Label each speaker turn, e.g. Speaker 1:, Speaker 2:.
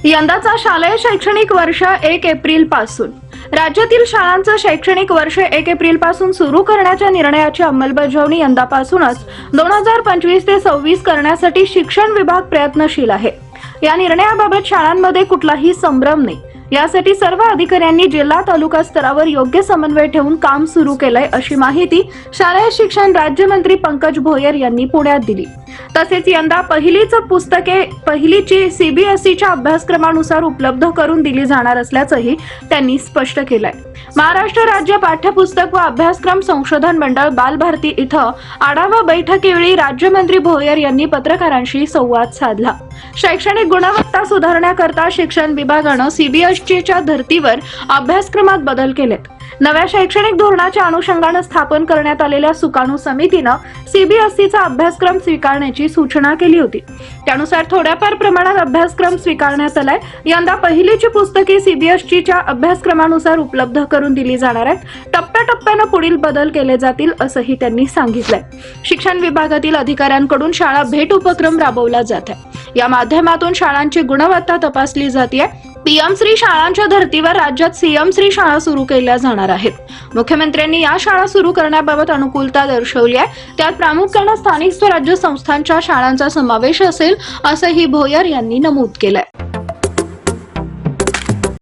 Speaker 1: यंदाचा शालेय शैक्षणिक वर्ष 1 एप्रिल पासून राज्यातील शाळांचं शैक्षणिक वर्ष 1 एप्रिल पासून सुरू करण्याच्या निर्णयाची अंमलबजावणी यंदापासूनच 2025 ते 26 करण्यासाठी शिक्षण विभाग प्रयत्नशील आहे। या निर्णयाबाबत शाळांमध्ये कुठलाही संभ्रम नाही। यासाठी सर्व अधिकाऱ्यांनी जिल्हा तालुका स्तरावर योग्य समन्वय ठेवून काम सुरू केलंय, अशी माहिती शालेय शिक्षण राज्यमंत्री पंकज भोयर यांनी पुण्यात दिली। तसेच यंदा पहिलीची सीबीएसईच्या अभ्यासक्रमानुसार उपलब्ध करून दिली जाणार असल्याचंही त्यांनी स्पष्ट केलंय। महाराष्ट्र राज्य पाठ्यपुस्तक व अभ्यासक्रम संशोधन मंडळ बालभारती इथं आढावा बैठकीवेळी राज्यमंत्री भोयर यांनी पत्रकारांशी संवाद साधला। शैक्षणिक गुणवत्ता सुधारण्याकरता शिक्षण विभागानं सीबीएसईच्या धर्तीवर अभ्यासक्रमात बदल केलेत। नव्या शैक्षणिक धोरणाच्या अनुषंगाने स्थापन करण्यात आलेल्या सुकाणू समितीनं सीबीएसईचा अभ्यासक्रम स्वीकारण्याची सूचना केली होती। त्यानुसार थोड्याफार प्रमाणात अभ्यासक्रम स्वीकारण्यात आलाय। यंदा पहिलीची पुस्तके सीबीएसईच्या अभ्यासक्रमानुसार उपलब्ध करून दिली जाणार आहेत। टप्प्याटप्प्याने पुढील बदल केले जातील, असंही त्यांनी सांगितलंय। शिक्षण विभागातील अधिकाऱ्यांकडून शाळा भेट उपक्रम राबवला जात आहे। या माध्यमातून शाळांची गुणवत्ता तपासली जाते। पीएम श्री शाळांच्या धर्तीवर राज्यात सीएम श्री शाळा सुरू केल्या जाणार आहेत। मुख्यमंत्र्यांनी या शाळा सुरू करण्याबाबत अनुकूलता दर्शवली आहे। त्यात प्रामुख्याने स्थानिक स्वराज्य संस्थांच्या शाळांचा समावेश असेल, असंही भोयर यांनी नमूद केलंय।